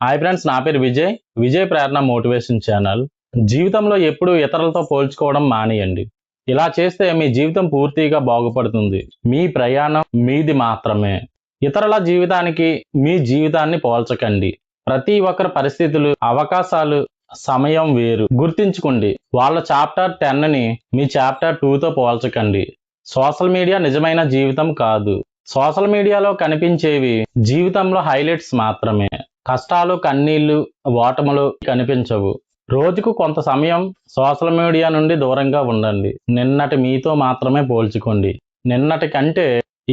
Hi friends, నా పేరు విజయ్ ప్రేరణ motivation channel. జీవితంలో ఎప్పుడు ఇతరులతో పోల్చుకోవడం మానేయండి. ఇలా చేస్తే మీ జీవితం పూర్తిగా బాగుపడుతుంది. మీ ప్రయాణం మీది మాత్రమే. ఇతరుల జీవితానికి మీ జీవితాన్ని పోల్చకండి. ప్రతి ఒక్కరి పరిస్థితులు, అవకాశాలు, సమయం వేరు. గుర్తుంచుకోండి, వాళ్ళ చాప్టర్ 10ని మీ చాప్టర్ 2తో పోల్చకండి. సోషల్ మీడియా నిజమైన జీవితం కాదు. సోషల్ మీడియాలో కనిపించేవి జీవితంలో హైలైట్స్ మాత్రమే. కష్టాలు, కన్నీళ్లు, ఓటములు కనిపించవు. రోజుకు కొంత సమయం సోషల్ మీడియా నుండి దూరంగా ఉండండి. నిన్నటి మీతో మాత్రమే పోల్చుకోండి. నిన్నటి కంటే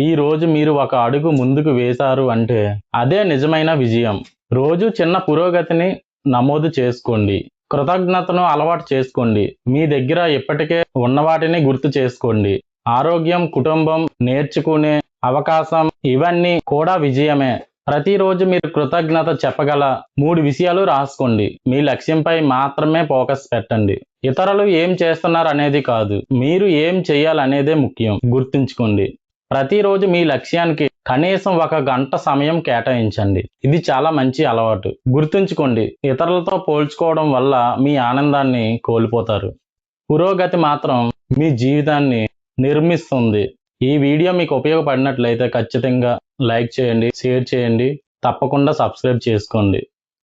ఈ రోజు మీరు ఒక అడుగు ముందుకు వేశారు అంటే అదే నిజమైన విజయం. రోజు చిన్న పురోగతిని నమోదు చేసుకోండి. కృతజ్ఞతను అలవాటు చేసుకోండి. మీ దగ్గర ఇప్పటికే ఉన్నవాటిని గుర్తు చేసుకోండి. ఆరోగ్యం, కుటుంబం, నేర్చుకునే అవకాశం, ఇవన్నీ కూడా విజయమే. ప్రతిరోజు మీరు కృతజ్ఞత చెప్పగల 3 విషయాలు రాసుకోండి. మీ లక్ష్యంపై మాత్రమే ఫోకస్ పెట్టండి. ఇతరులు ఏం చేస్తున్నారు అనేది కాదు, మీరు ఏం చేయాలనేదే ముఖ్యం. గుర్తుంచుకోండి, ప్రతిరోజు మీ లక్ష్యానికి కనీసం 1 గంట సమయం కేటాయించండి. ఇది చాలా మంచి అలవాటు. గుర్తుంచుకోండి, ఇతరులతో పోల్చుకోవడం వల్ల మీ ఆనందాన్ని కోల్పోతారు. పురోగతి మాత్రం మీ జీవితాన్ని నిర్మిస్తుంది. ఈ వీడియో మీకు ఉపయోగపడినట్లయితే ఖచ్చితంగా లైక్ చేయండి, షేర్ చేయండి, తప్పకుండా సబ్స్క్రైబ్ చేసుకోండి.